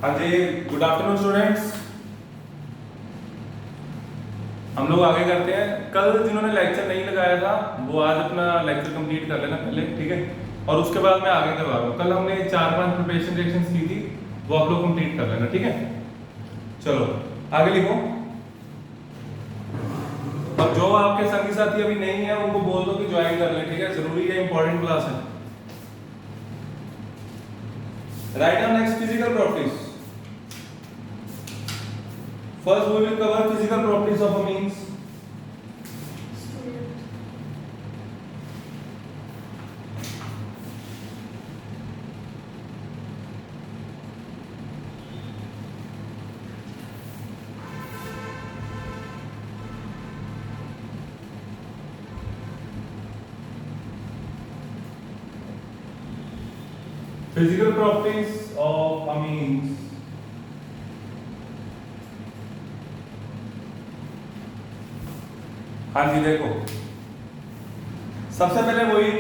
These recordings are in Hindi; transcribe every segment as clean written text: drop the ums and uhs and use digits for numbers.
हाँ जी, गुड आफ्टरनून स्टूडेंट्स। हम लोग आगे करते हैं। कल जिन्होंने लेक्चर नहीं लगाया था वो आज अपना लेक्चर कंप्लीट कर लेना पहले, ठीक है। और उसके बाद मैं आगे करवा रहा हूँ। कल हमने 4-5 प्रिपरेशन सेक्शंस की थी, वो आप लोग कंप्लीट कर लेना, ठीक है। चलो आगे लिखो। और जो आपके संगी साथी अभी नहीं है उनको बोल दो कि ज्वाइन कर ले, ठीक है। जरूरी है, इंपॉर्टेंट क्लास है। Write down next physical properties. First we will cover physical properties of amines. Physical properties of amines. हाँ जी, देखो सबसे पहले वही,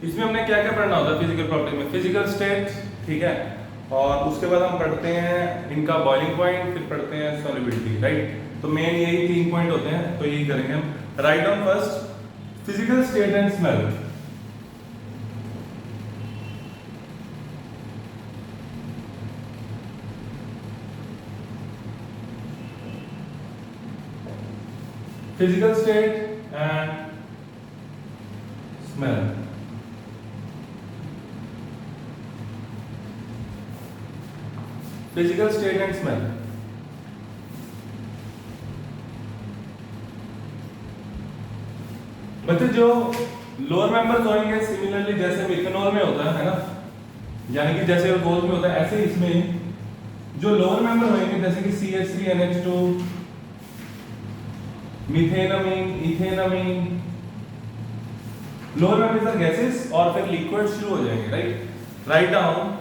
इसमें हमने क्या क्या पढ़ना होता है फिजिकल प्रॉपर्टी में। फिजिकल स्टेट, ठीक है। और उसके बाद हम पढ़ते हैं इनका बॉइलिंग पॉइंट, फिर पढ़ते हैं सॉल्युबिलिटी, राइट। तो मेन यही 3 पॉइंट होते हैं, तो यही करेंगे हम। Write down first physical state and smell. Physical state and smell. Physical state and smell. बच्चे जो लोअर मेंबर्स होंगे सिमिलरली जैसे मिथेनॉल में होता है ना, यानी कि जैसे अल्कोहल में होता है, ऐसे इसमें जो लोअर मेंबर होंगे जैसे कि CH3NH2, methanamine, ethanamine, lower members are gases और फिर लिक्विड शुरू हो जाएंगे, right. Right down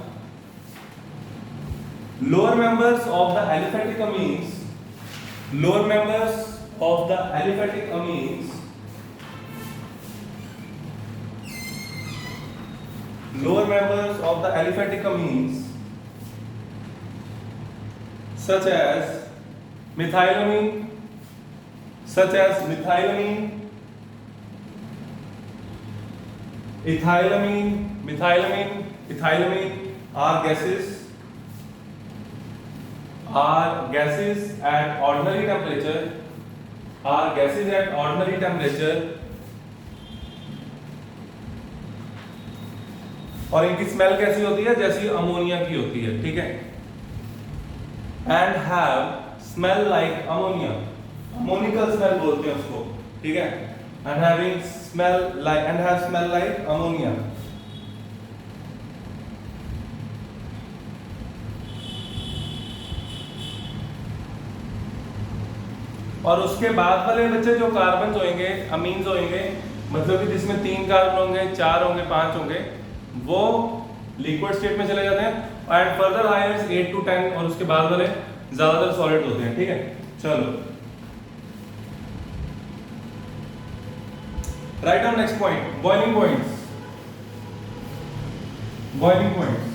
lower members of the aliphatic amines, lower members of the aliphatic amines, lower members of the aliphatic amines such as methylamine, such as methylamine, ethylamine, methylamine, ethylamine are gases at ordinary temperature, are gases at ordinary temperature, और इनकी स्मेल कैसी होती है, जैसी अमोनिया की होती है, ठीक है। And have smell like ammonia, ammoniacal smell बोलते हैं उसको, ठीक है। And having smell like, and have smell like ammonia. और उसके बाद वाले बच्चे जो कार्बन होंगे, अमीन्स होंगे, मतलब कि जिसमें 3 कार्बन होंगे, 4 होंगे, 5 होंगे, वो लिक्विड स्टेट में चले जाते हैं। एंड फर्दर हायर 8 to 10, और उसके बाद वाले ज्यादातर सॉलिड होते हैं, ठीक है। चलो write down next point, boiling points. Boiling points,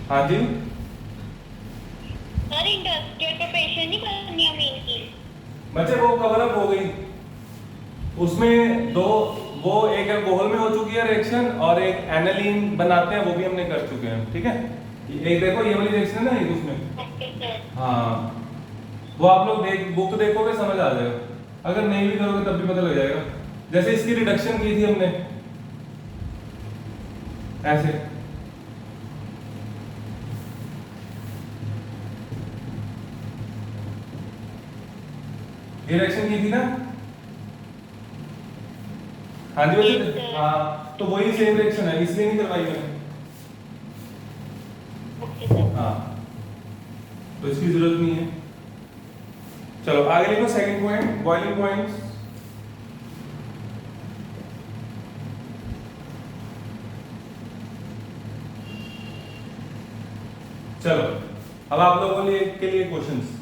हाँ जी सर, इंडस्ट्रियल प्रिपरेशन नहीं करनी अमीन की। बच्चे वो कवर अप हो गई, उसमें 2 वो एक अल्कोहल में हो चुकी है रिएक्शन, और एक एनालीन बनाते हैं वो भी हमने कर चुके हैं, ठीक है। एक देखो ये वाली रिएक्शन है ना, एक उसमें, हाँ वो आप लोग बुक देखोगे समझ आ जाएगा, अगर नहीं भी करोगे तब भी पता लग जाएगा। जैसे इसकी रिडक्शन की थी हमने ऐसे, ये रिएक्शन की थी ना, हाँ जी वैसे, हाँ तो वही सेम रिएक्शन है, इसलिए नहीं करवाई मैंने, हाँ तो इसकी जरूरत नहीं है। चलो आगे लिखो सेकंड पॉइंट, बॉइलिंग पॉइंट्स। चलो अब आप लोगों के लिए क्वेश्चंस।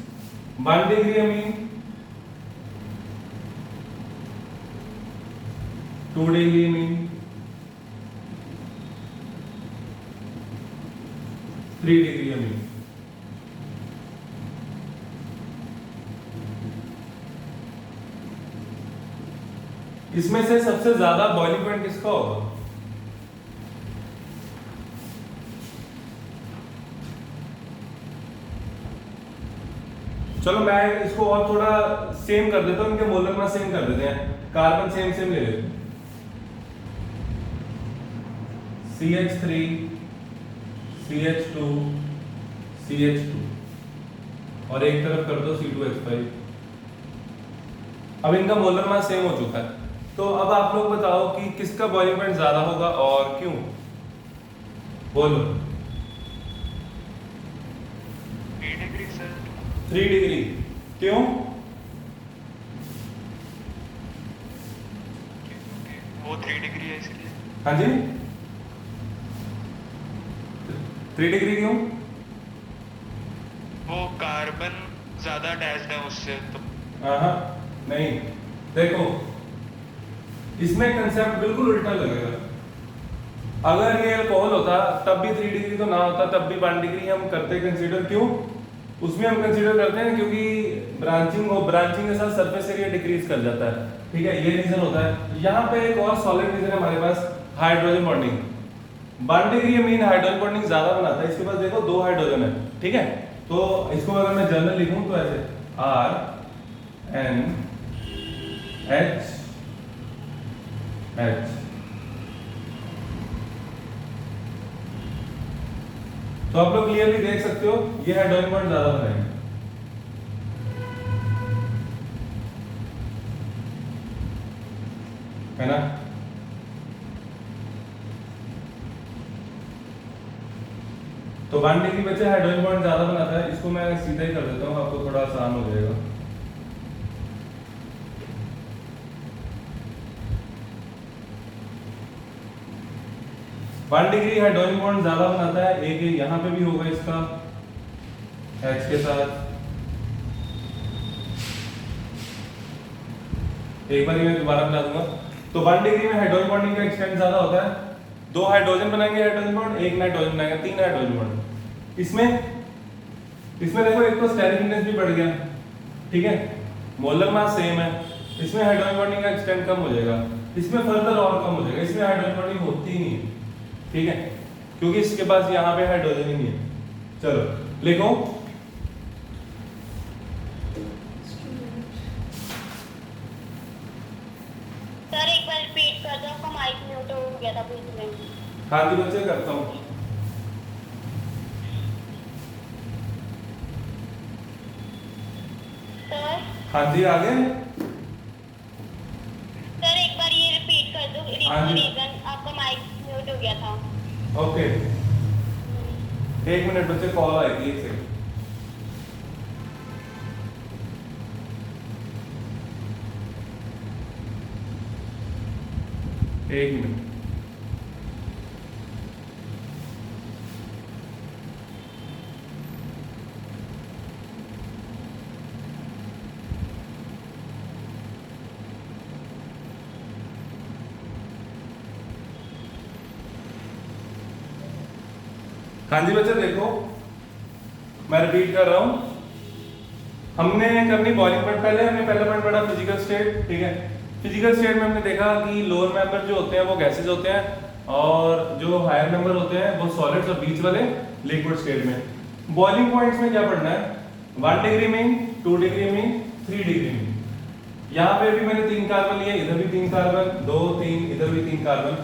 1 डिग्री अमीन, 2 डिग्री अमीन, 3 डिग्री अमीन। इसमें से सबसे ज्यादा बॉइलिंग पॉइंट किसका होगा? चलो मैं इसको और थोड़ा सेम कर देता हूं, इनके मोलर मास सेम कर देते हैं, कार्बन सेम सेम ले लेते हैं। CH3 CH2 CH2 और एक तरफ कर दो C2H5। अब इनका मोलर मास सेम हो चुका है, तो अब आप लोग बताओ कि किसका बॉइलिंग पॉइंट ज्यादा होगा और क्यों? बोलो। 3 डिग्री सर। 3 डिग्री क्यों? वो 3 डिग्री है इसलिए। हाँ जी, 3 डिग्री क्यों? वो कार्बन ज्यादा अटैच्ड है उससे तो। हाँ नहीं, देखो इसमें कंसेप्ट बिल्कुल उल्टा लगेगा। अगर ये अल्कोहल होता तब भी 3 डिग्री तो ना होता, तब भी 1 डिग्री हम करते कंसीडर। क्यों? उसमें हम कंसीडर करते हैं क्योंकि ब्रांचिंग के साथ सरफेस एरिया डिक्रीज कर जाता है, ठीक है, ये रीजन होता है। यहाँ पे एक और सॉलिड रीजन है हमारे पास, hydrogen bonding. 1 degree amine hydrogen bonding ज्यादा बनाता है, इसके पास देखो 2 हाइड्रोजन है, ठीक है। तो इसको अगर मैं जर्नल लिखूं तो ऐसे RNH तो आप लोग क्लियरली देख सकते हो ये हाइड्रोजन बॉन्ड ज्यादा बनाएंगे, है ना। तो 1 डिग्री बच्चे हाइड्रोजन बॉन्ड ज्यादा बनाता है, इसको मैं सीधा ही कर देता हूँ, आपको थोड़ा आसान हो जाएगा। वन डिग्री हाइड्रोजन बॉन्ड ज्यादा बनाता है, एक यहाँ पे भी होगा इसका H के साथ। एक बार मैं दोबारा बता दूंगा। तो 1 डिग्री में हाइड्रोजन बॉन्डिंग का एक्सटेंट ज्यादा होता है, 2 हाइड्रोजन बनाएंगे हाइड्रोजन बॉन्ड, एक नाइट्रोजन बनाएगा, 3 हाइड्रोजन बॉन्ड। इसमें देखो एक तो स्टेरिक इंडेक्स भी बढ़ गया, ठीक है, मोलर मास सेम है, इसमें हाइड्रोजन बॉन्डिंग का एक्सटेंट कम हो जाएगा, इसमें फर्दर और कम हो जाएगा, इसमें हाइड्रोजन बॉन्डिंग होती ही नहीं है, ठीक है, क्योंकि इसके पास यहाँ पे हाइड्रोजन ही नहीं है। चलो लिखो सर एक बार रिपीट कर दो, आपका माइक म्यूट हो गया था बीच में। हाँ जी बच्चे करता हूँ। सर हाँ जी आगे। सर एक बार ये रिपीट कर दो, हाँ जी। रीजन आपका माइक म्यूट हो गया था। ओके, 1 मिनट बच्चे, कॉल आई थी, 1 सेकंड। एक मिनट। हाँ जी बच्चे देखो, मैं रिपीट कर रहा हूं, हमने करनी बॉइलिंग पॉइंट। हमने पहला पॉइंट पढ़ा फिजिकल स्टेट, ठीक है। फिजिकल स्टेट में हमने देखा कि लोअर मेंबर जो होते हैं वो गैसेज होते हैं, और जो हायर मेंबर होते हैं वो सॉलिड्स, और बीच वाले लिक्विड स्टेट में। बॉइलिंग पॉइंट्स में क्या पढ़ना है? 1 डिग्री में, 2 डिग्री में, 3 डिग्री में। यहाँ पे भी मैंने 3 कार्बन लिए, इधर भी 3 कार्बन, 2 3, इधर भी 3 कार्बन।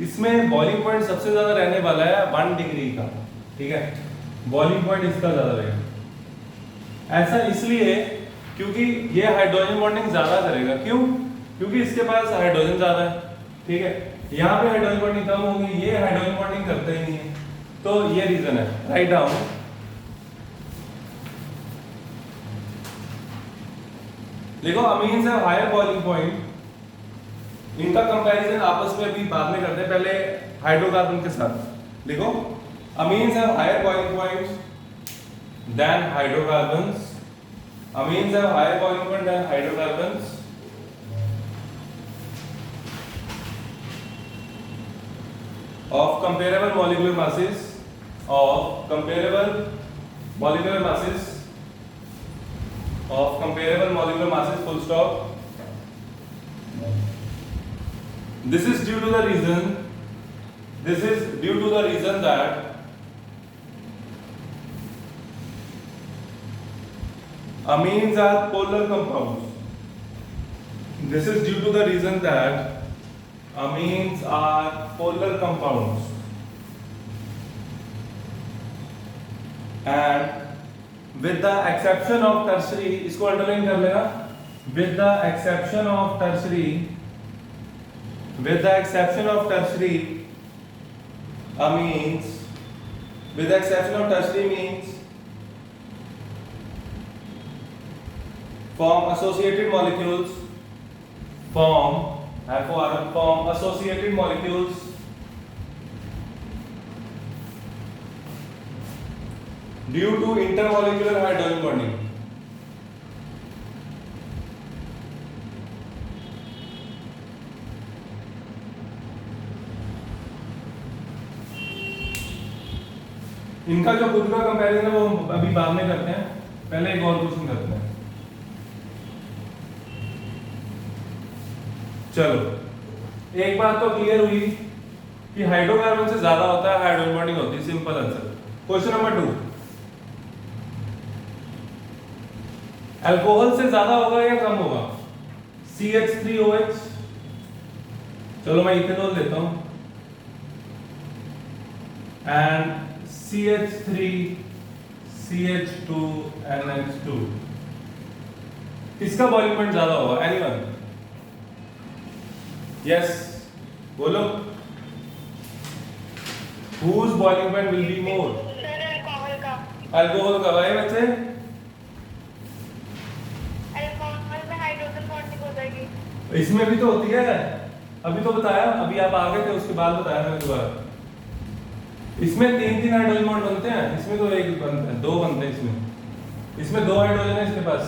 इसमें बॉइलिंग पॉइंट सबसे ज्यादा रहने वाला है 1 डिग्री का, ठीक है, बॉइलिंग पॉइंट इसका ज्यादा रहेगा। ऐसा इसलिए क्योंकि ये हाइड्रोजन बॉन्डिंग ज्यादा करेगा। क्यों? क्योंकि इसके पास हाइड्रोजन ज्यादा है, ठीक है, यहाँ पे हाइड्रोजन बॉन्डिंग कम होगी, ये हाइड्रोजन बॉन्डिंग करता ही नहीं है, तो ये रीजन है। Write down. देखो अमीन्स है हायर बॉइलिंग पॉइंट, इनका कंपैरिजन आपस में अभी बाद में करते हैं, पहले हाइड्रोकार्बन के साथ। देखो amines have higher boiling points than hydrocarbons. Amines have higher boiling point than hydrocarbons. Of comparable molecular masses, of comparable molecular masses full stop. This is due to the reason that amines are polar compounds. This is due to the reason that amines are polar compounds. And with the exception of tertiary, इसको अंडरलाइन कर लेना, with the exception of tertiary amines, with the exception of tertiary means form associated molecules, form associated molecules due to intermolecular hydrogen bonding. इनका जो खुद का कंपैरिजन है वो अभी बाद में करते हैं, पहले एक और क्वेश्चन करते हैं। चलो, एक बात तो क्लियर हुई कि हाइड्रोकार्बन से ज्यादा होता है हाइड्रोजन बॉन्डिंग होती है, simple answer. Question number 2, alcohol से ज्यादा होगा या कम होगा? CH3OH, चलो मैं इथेनॉल लेता हूं, एंड CH3CH2NH2, किसका बॉइलिंग पॉइंट ज्यादा होगा? एनीवन? यस, बोलो। Whose boiling point will be more? Sir alcohol का। अल्कोहल का भाई बच्चे? अल्कोहल में हाइड्रोजन बॉन्डिंग हो जाएगी। इसमें भी तो होती है, अभी तो बताया, अभी आप आ गए थे उसके बाद बताया मैंने दोबारा। इसमें 3 हाइड्रोजन बॉन्ड बनते हैं, इसमें तो एक बनता है, 2 बनते हैं इसमें 2 हाइड्रोजन है इसके पास।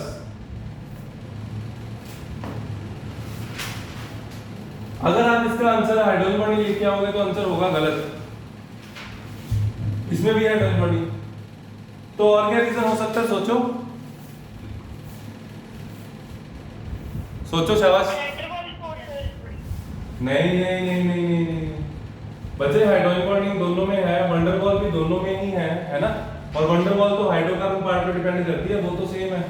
अगर आप इसका आंसर हाइड्रोजन बॉन्डिंग लिख के आओगे तो आंसर होगा गलत। इसमें भी हाइड्रोजन बॉन्डिंग, तो और क्या रीजन हो सकता है? सोचो शाबाश। नहीं बच्चे, हाइड्रोजन बॉन्डिंग दोनों में है, वंडरवॉल भी दोनों में ही है ना? और वंडरवॉल तो हाइड्रोकार्बन पार्ट पर डिपेंड करती है, वो तो सेम है।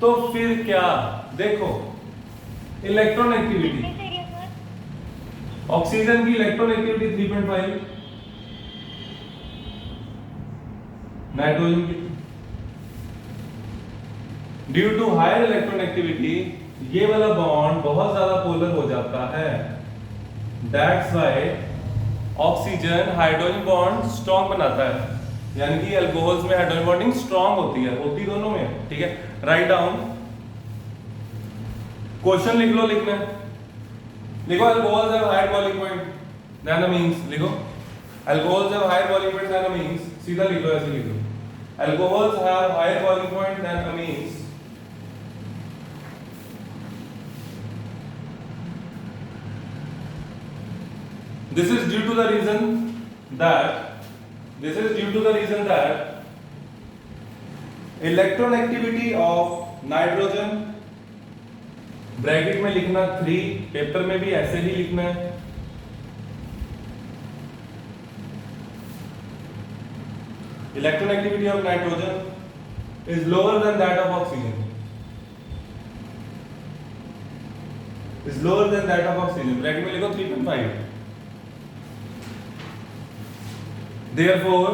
तो फिर क्या, देखो इलेक्ट्रॉन एक्टिविटी, ऑक्सीजन की इलेक्ट्रॉन एक्टिविटी 3.5, नाइट्रोजन की due to higher electron activity ये वाला बॉन्ड बहुत ज्यादा पोलर हो जाता है। That's why oxygen hydrogen bond strong बनाता है, यानी कि अल्कोहल्स में हाइड्रोजन बॉन्डिंग स्ट्रॉन्ग होती है, दोनों में, ठीक है। राइट डाउन, क्वेश्चन लिख लो, लिखना लिखो alcohols have higher boiling point than amines, लिखो alcohols have higher boiling point than amines, सीधा लिख लो, ऐसे लिख लो, alcohols have higher boiling point than amines. This is due to the reason that electron activity of nitrogen, bracket में लिखना 3, पेपर में भी ऐसे ही लिखना है। Electron activity of nitrogen is lower than that of oxygen. Bracket में लिखो 3.5। Therefore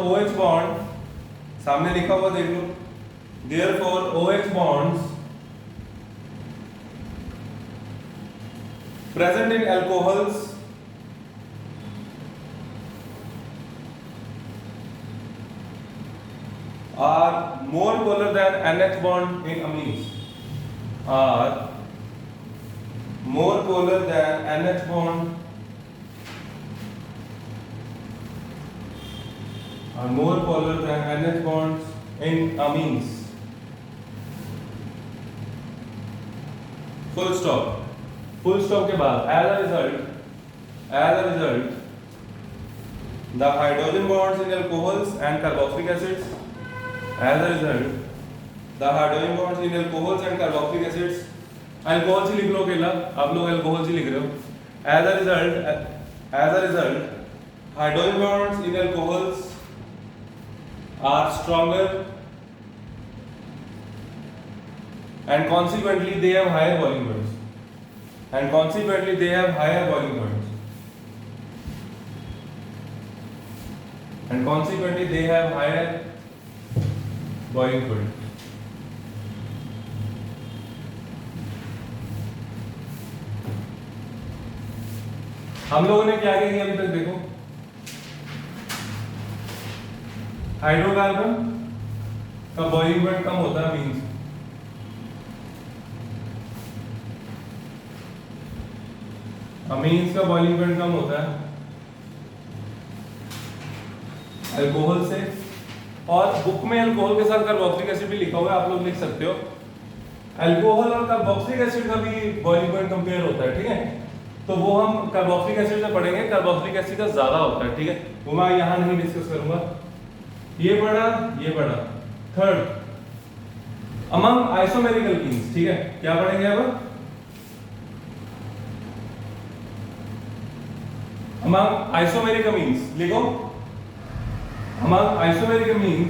OH bond, सामने लिखा हुआ देख लो, therefore OH bonds present in alcohols are more polar than NH bond in amines, are more polar than NH bond, are more polar than NH bonds in amines. Full stop. Full stop के बाद as a result the hydrogen bonds in alcohols and carboxylic acids as a result the hydrogen bonds in alcohols and carboxylic acids alcohol से लिख लो अकेला, आप लोग अल्कोहल से लिख रहे हो. as a result hydrogen bonds in alcohols are stronger and consequently they have higher boiling points. And consequently they have higher boiling point. हम लोगों ने क्या किया अभी तक देखो, हाइड्रोकार्बन का बॉइलिंग पॉइंट कम होता है मीन्स अमीन्स का बॉइलिंग पॉइंट कम होता है अल्कोहल से. और बुक में अल्कोहल के साथ कार्बोक्सिलिक एसिड भी लिखा हुआ है, आप लोग लिख सकते हो. अल्कोहल और कार्बोक्सिलिक एसिड का भी बॉइलिंग पॉइंट कंपेयर होता है, ठीक है. तो वो हम कार्बोक्सिलिक एसिड से पढ़ेंगे, कार्बोक्सिलिक एसिड का ज्यादा होता है, ठीक है. वो मैं यहाँ नहीं डिस्कस करूंगा. ये पढ़ा. थर्ड अमंग आइसोमेरिक एल्कीन्स, ठीक है. क्या पढ़ेंगे अब? अमंग आइसोमेरिक अमीन्स लिखो. Among isomeric amines,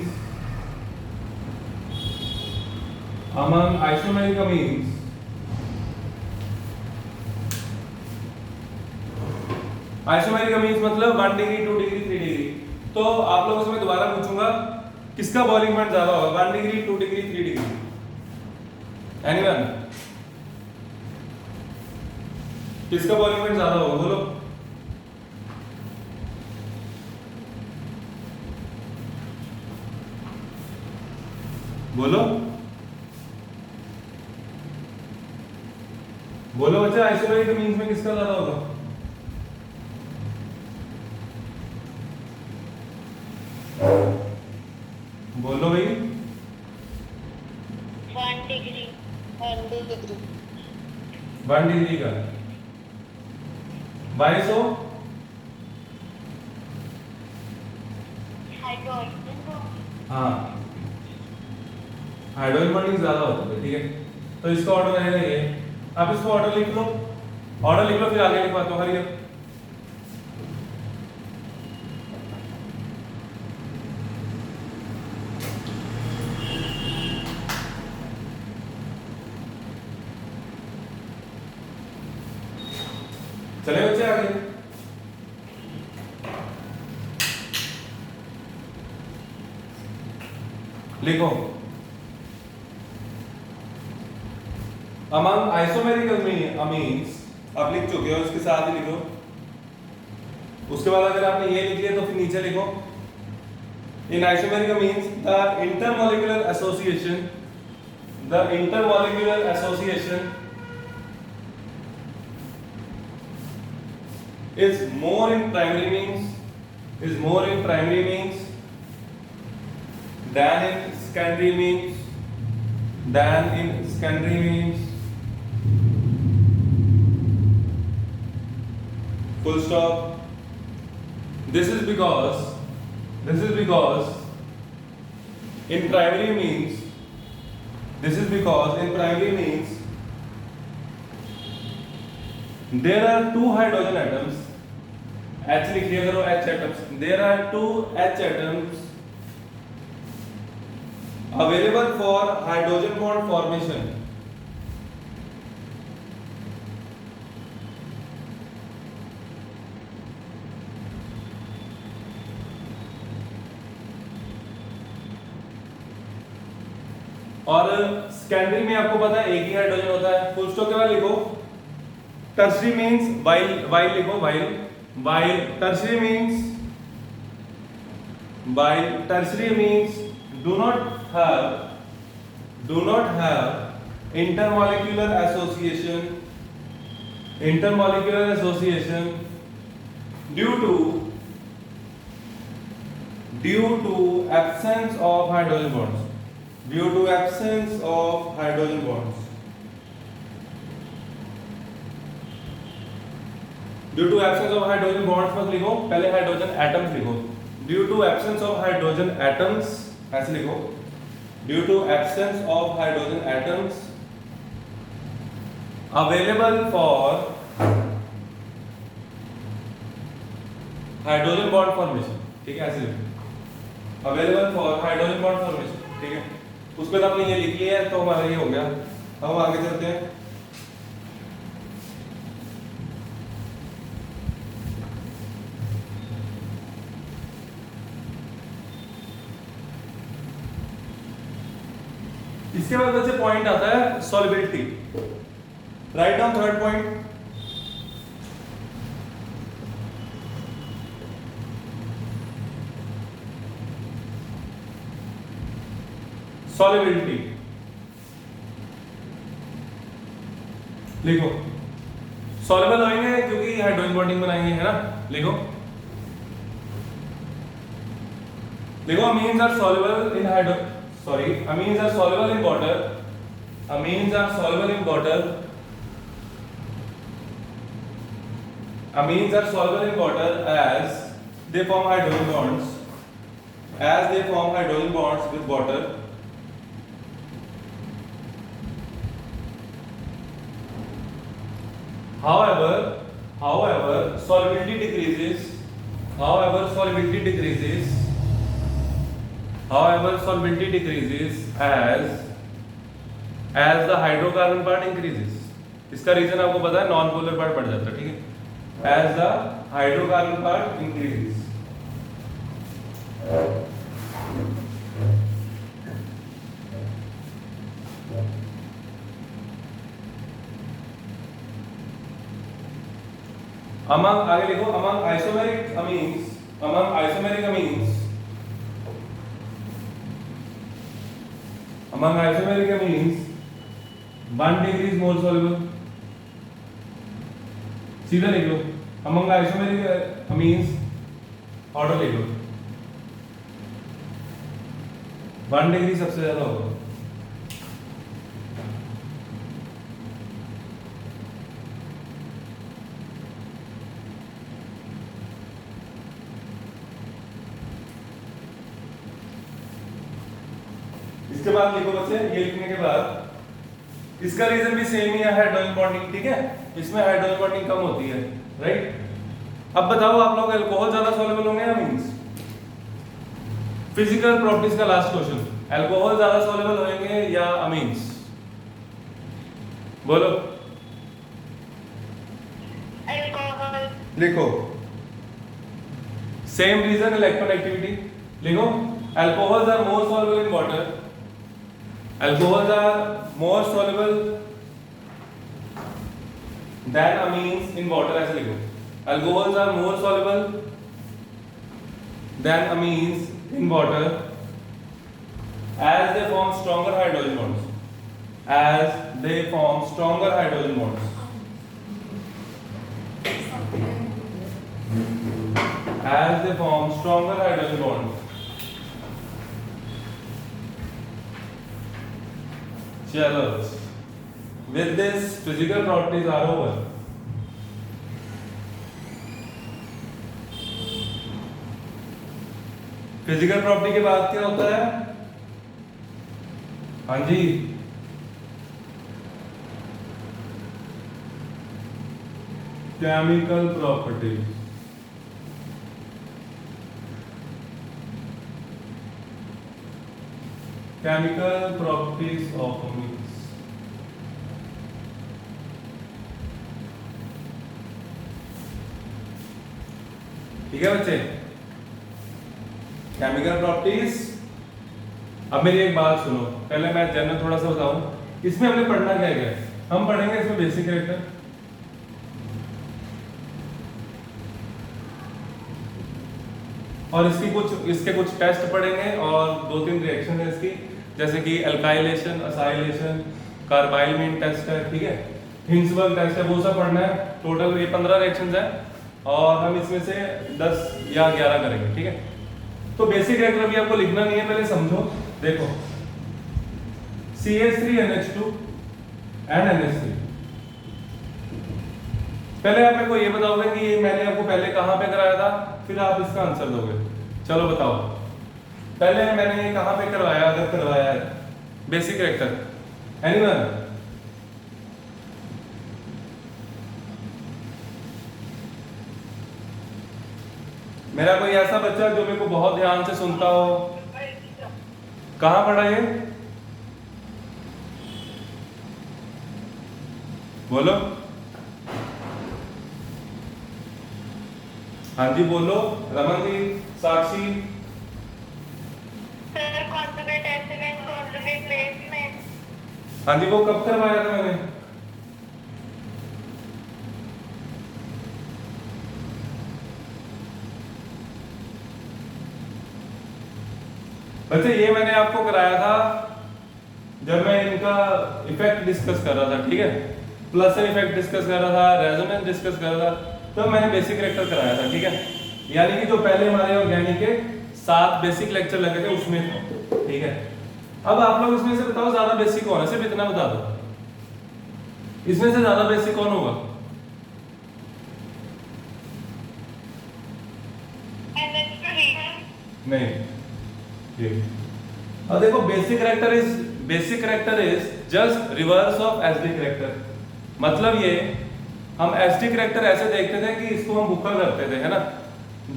isomeric amines मतलब 1 डिग्री 2 डिग्री 3 डिग्री. तो आप लोगों से मैं दोबारा पूछूंगा किसका बॉइलिंग पॉइंट ज्यादा होगा, 1 डिग्री 2 डिग्री 3 डिग्री? एनीवन? किसका बॉइलिंग पॉइंट ज्यादा होगा बोलो. बोलो बच्चा, आइसोमेरिक अमीन्स में किसका ज्यादा होगा? बोलो भाई. 1 डिग्री 1 डिग्री का 2200 हाँ हाइड्रोजन बॉन्डिंग ज्यादा होता है, ठीक है. तो इसका ऑर्डर रहेगा ये. आप इसको ऑर्डर लिख लो, फिर आगे लिखवाता हूँ. हरियर चले बच्चे आगे. लिखो अमंग आइसोमेरिक अमीन्स, आप लिख चुके हो, उसके साथ ही लिखो. उसके बाद अगर आपने ये लिख लिया तो फिर नीचे लिखो in isomeric amines the intermolecular association is more in primary means than in secondary means. Full stop. This is because in primary means there are 2 hydrogen atoms. H लिख लिया करो, H atoms. There are 2 H atoms available for hydrogen bond formation. और सेकेंडरी में आपको पता है एक ही हाइड्रोजन होता है. फुल स्टॉप के बाद लिखो टर्शरी मींस while लिखो while tertiary means do not have intermolecular association due to absence of hydrogen bonds. Due to absence of hydrogen bonds. Due to absence of hydrogen bonds मत लिखो, पहले हाइड्रोजन एटम्स लिखो। Due to absence of hydrogen atoms ऐसे लिखो, due to absence of hydrogen atoms available for hydrogen bond formation, ठीक है, ऐसे लिखो, available for hydrogen bond formation, ठीक है। उसके बाद हमने ये लिख लिया है तो हमारा ये हो गया। अब हम आगे चलते हैं। इसके बाद बच्चे पॉइंट आता है solubility. Right down third point. Solubility लिखो, सॉल्युबल होंगे क्योंकि हाइड्रोजन बॉन्डिंग बनाएंगे, है ना। लिखो लिखो amines are soluble in hydro sorry amines are soluble in water, amines are soluble in water, amines are soluble in water as they form hydrogen bonds, as they form hydrogen bonds with water. However, solubility decreases. However, solubility decreases as the hydrocarbon part increases. इसका रीजन आपको पता है, नॉन पोलर पार्ट बढ़ जाता है, ठीक है। As the hydrocarbon part increases. Among आगे लिखो, among isomeric amines, one degree is more soluble. सीधा लिख लो, among isomeric amines ऑर्डर लिख लो, 1 डिग्री सबसे ज्यादा होगा। इसके बाद लिखो बच्चे, ये लिखने के बाद इसका रीजन भी सेम ही है, हाइड्रोजन बॉन्डिंग, ठीक है। इसमें हाइड्रोजन बॉन्डिंग कम होती है, राइट। अब बताओ आप लोग अल्कोहल ज्यादा सॉल्युबल होंगे या अमीन्स? फिजिकल प्रॉपर्टीज का लास्ट क्वेश्चन, अल्कोहल ज्यादा सॉल्युबल होंगे या अमीन्स? बोलो, अल्कोहल। लिखो सेम रीजन, इलेक्ट्रोनेगेटिविटी। लिखो alcohols are more soluble in water, alcohols are more soluble than amines in water, ऐसे लिखो, alcohols are more soluble than amines in water as they form stronger hydrogen bonds, as they form stronger hydrogen bonds, as they form stronger hydrogen bonds. चलो, with this physical properties are over. Physical property के बाद क्या होता है? हाँ जी, chemical properties. Chemical properties of amines. ठीक है बच्चे, केमिकल प्रॉपर्टीज। अब मेरी एक बात सुनो, पहले मैं जनरल थोड़ा सा बताऊं, इसमें हमने पढ़ना क्या है। हम पढ़ेंगे इसमें बेसिक कैरेक्टर, और इसके कुछ टेस्ट पढ़ेंगे और 2-3 रिएक्शन है इसकी, जैसे कि अल्काइलेशन, असाइलेशन, कार्बाइलमीन टेस्ट है, ठीक है, हिंसबर्ग टेस्ट है, वो सब पढ़ना है। टोटल ये 15 रिएक्शंस हैं और हम इसमें से 10 या 11 करेंगे, ठीक है। तो बेसिक रिएक्टर अभी आपको लिखना नहीं है, पहले समझो। देखो CH3NH2 and NH3, पहले आप मेरे को ये बताओगे कि ये मैंने आपको पहले कहाँ पे कराया था, फिर आप इसका आंसर दोगे। चलो बताओ, पहले मैंने ये कहाँ पे करवाया, अगर करवाया है बेसिक कैरेक्टर, एनीवन? मेरा कोई ऐसा बच्चा जो मेरे को बहुत ध्यान से सुनता हो, कहाँ पढ़ा ये? बोलो, हाँ जी बोलो, Raman ji, Sakshi. Sir conjugate acid and conjugate base में। हाँ जी, वो कब करवाया था मैंने? बच्चे ये मैंने आपको कराया था जब मैं इनका इफेक्ट डिस्कस कर रहा था, ठीक है, प्लसन इफेक्ट डिस्कस कर रहा था, रेजोनेंस डिस्कस कर रहा था, तो मैंने बेसिक कैरेक्टर कराया था, ठीक है। यानी कि जो पहले हमारे ऑर्गेनिक के 7 बेसिक लेक्चर लगे थे उसमें था, ठीक है। अब आप लोग इसमें से बताओ ज्यादा बेसिक कौन है, सिर्फ इतना बता दो, इसमें से ज्यादा बेसिक कौन होगा? नहीं, ये अब देखो, basic character is just reverse of SD character. मतलब ये हम एसडी कैरेक्टर ऐसे देखते थे कि इसको हम भूखा करते थे, है ना।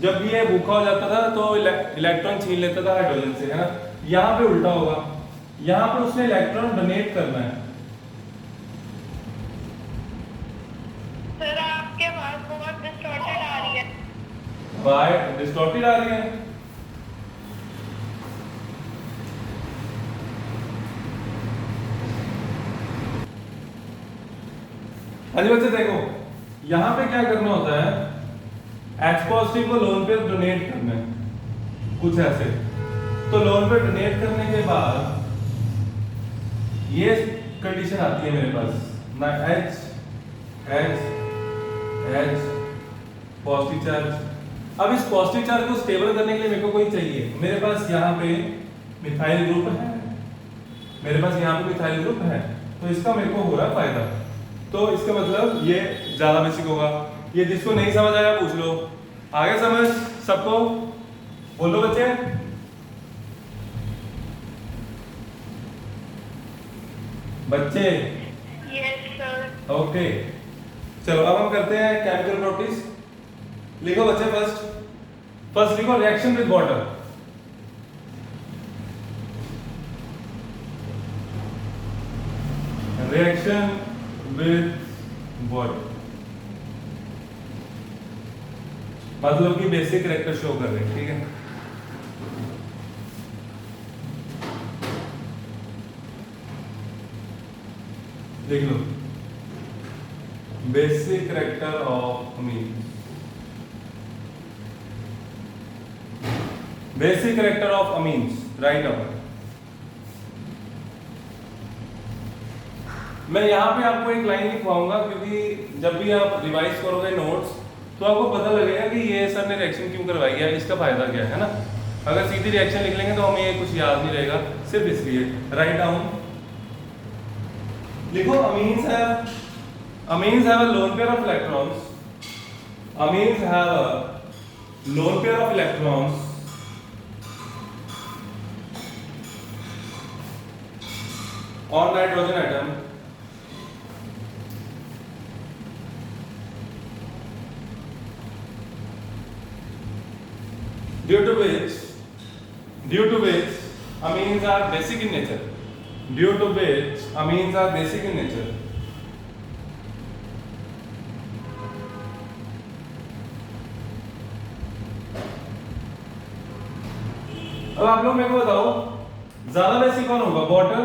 जब ये भूखा हो जाता था तो इलेक्ट्रॉन छीन लेता था हाइड्रोजन से, है ना। यहाँ पे उल्टा होगा, यहाँ पे उसने इलेक्ट्रॉन डोनेट करना है। सर आपके आवाज बहुत डिस्टॉर्टेड आ रही है। बाय डिस्टॉर्टेड आ रही है? अरे बच्चे देखो, यहाँ पे क्या करना होता है, H पॉजिटिव को लोन पेयर डोनेट करना है, कुछ ऐसे। तो लोन पेयर डोनेट करने के बाद ये कंडीशन आती है मेरे पास ना, H पॉजिटिव चार्ज। अब इस पॉजिटिव चार्ज को स्टेबल करने के लिए मेरे को कोई चाहिए। मेरे पास यहाँ पे मिथाइल ग्रुप है, मेरे पास यहाँ पे मिथाइल ग्रुप है, तो इसका मेरे को हो रहा है फायदा। तो इसका मतलब ये ज्यादा बेसिक होगा। ये जिसको नहीं समझ आया पूछ लो, आगे समझ सबको? बोलो बच्चे। बच्चे यस सर। ओके, चलो अब हम करते हैं केमिकल प्रॉपर्टीज। लिखो बच्चे, फर्स्ट लिखो reaction with water. Reaction with water मतलब कि बेसिक कैरेक्टर शो कर रहे हैं, ठीक है। देख लो, basic character of amines, basic character of amines, right down. मैं यहाँ पे आपको एक लाइन लिखवाऊंगा क्योंकि जब भी आप रिवाइज करोगे नोट्स तो आपको पता लगेगा कि ये सर ने रिएक्शन क्यों करवाई है, इसका फायदा क्या है ना। अगर सीधी रिएक्शन लिख लेंगे तो हमें ये कुछ याद नहीं रहेगा, सिर्फ इसलिए। राइट डाउन लिखो, amines have a lone pair of electrons, amines have a lone pair of electrons on nitrogen atom due to which amines are basic in nature, due to which amines are basic in nature। अब आप लोग मेरे को बताओ ज्यादा बेसिक कौन होगा, वाटर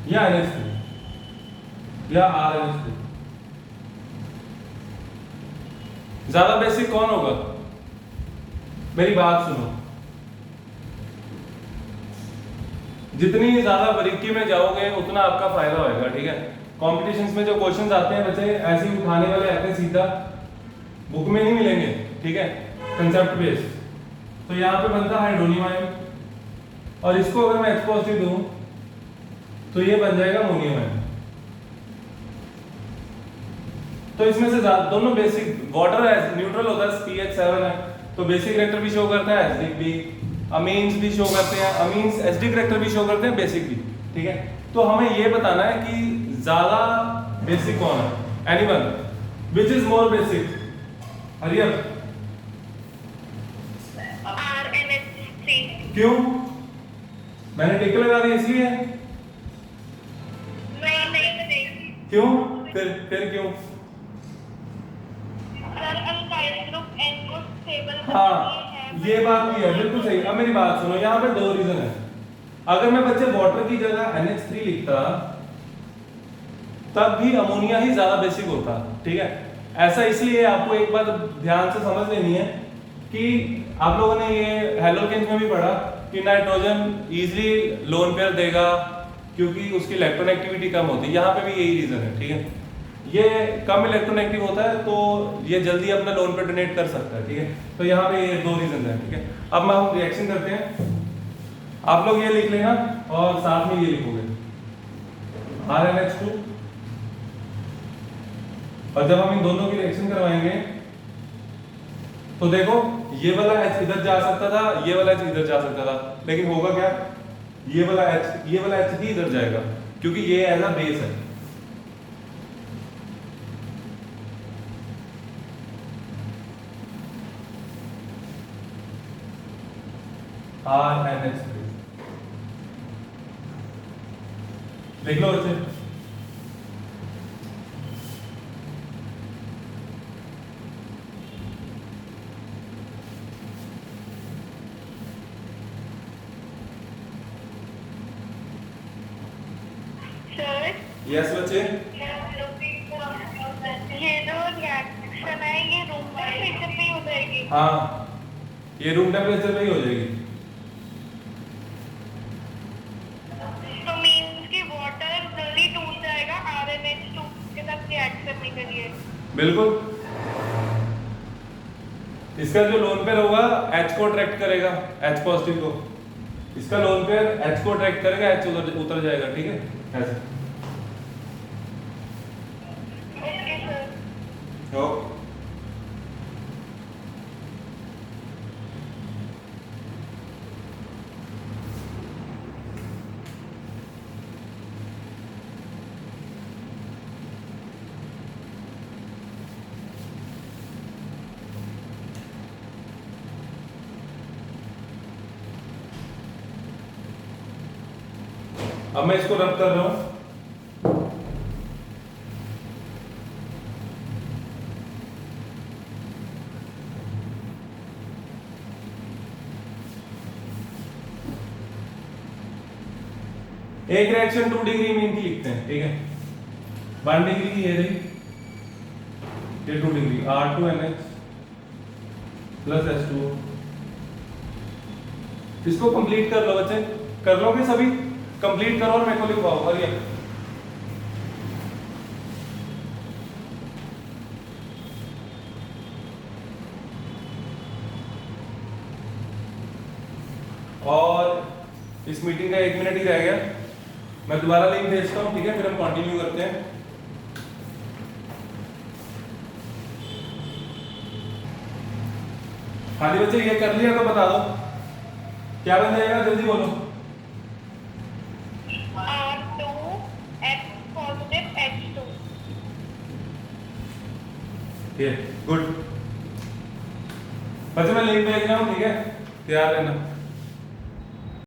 या NH3 या RNH3? ज्यादा बेसिक कौन होगा? मेरी बात सुनो, जितनी ज्यादा बारीकी में जाओगे उतना आपका फायदा होगा, ठीक है। कॉम्पिटिशन्स में जो क्वेश्चंस आते हैं बच्चे ऐसे ही उठाने वाले आते हैं, सीधा बुक में नहीं मिलेंगे, ठीक है, कंसेप्ट बेस्ड। तो यहाँ पे बनता है हाइड्रोनियम आयन, और इसको अगर मैं H पॉजिटिव दूं तो ये बन जाएगा अमोनियम आयन। तो इसमें से दोनों बेसिक, वाटर न्यूट्रल होता है, pH 7 है, तो बेसिक कैरेक्टर भी शो करता है, एसिडिक भी, अमीन्स भी शो करते हैं, अमीन्स एसिडिक कैरेक्टर भी शो करते हैं, बेसिक भी, ठीक है। तो हमें ये बताना है कि ज्यादा बेसिक कौन है, anyone, which is more basic, hurry up, RNH3। क्यों? मैंने टिक लगा दी इसलिए, नहीं क्यों? फिर क्यों? सर अल्काइल ग्रुप N को स्टेबल हाँ, ये बात भी है, बिल्कुल सही। अब मेरी बात सुनो, यहाँ पे दो रीजन है। अगर मैं बच्चे वाटर की जगह NH3 लिखता तब भी अमोनिया ही ज्यादा बेसिक होता, ठीक है। ऐसा इसलिए, आपको एक बात ध्यान से समझ लेनी है कि आप लोगों ने ये हेलोकेन्स में भी पढ़ा कि नाइट्रोजन इजीली लोन पेयर देगा क्योंकि उसकी इलेक्ट्रोनेगेटिविटी कम होती है। यहाँ पे भी यही रीजन है, ठीक है। ये कम इलेक्ट्रोनेगेटिव होता है तो ये जल्दी अपना लोन पेयर डोनेट कर सकता है, ठीक है। तो यहाँ पे ये दो रीजन है, ठीक है। अब हम रिएक्शन करते हैं, आप लोग ये लिख लेना और साथ में ये लिखोगे RNH2, और जब हम इन दोनों की रिएक्शन करवाएंगे तो देखो ये वाला H इधर जा सकता था, ये वाला H इधर जा सकता था, लेकिन होगा क्या, ये वाला H ही इधर जाएगा क्योंकि ये एज अ बेस है। RNH3 देख लो बच्चे, सर यस बच्चे, ये जो रिएक्शन है ये रूम टेम्परेचर पे ही हो जाएगी। हाँ ये रूम टेम्परेचर पे ही हो जाएगी। तो मीन्स कि वाटर जल्दी टूट जाएगा RNH2 के साथ रिएक्ट करने के लिए। बिल्कुल, इसका जो लोन पेयर होगा H को अट्रैक्ट करेगा, H पॉजिटिव को, इसका लोन पेयर H को अट्रैक्ट करेगा, H उतर जाएगा, ठीक है। ऐसे ओके सर। हो अब मैं इसको रब कर रहा हूं, एक रिएक्शन 2 डिग्री मीन की लिखते हैं, ठीक है। 1 डिग्री की ये रही, ये 2 डिग्री R2NH प्लस H2O। इसको कंप्लीट कर लो बच्चे, कर लोगे सभी, कंप्लीट करो और मेरे को लिखवाओ। और ये और इस मीटिंग का 1 मिनट ही रह गया, मैं दोबारा लिंक भेजता हूँ, ठीक है। फिर हम कंटिन्यू करते हैं। हाँ जी बच्चे, ये कर लिया तो बता दो क्या बन जाएगा, जल्दी बोलो। R2X positive H2। गुड बच्चे, मैं लिंक भेज रहा हूँ, ठीक है, तैयार रहना।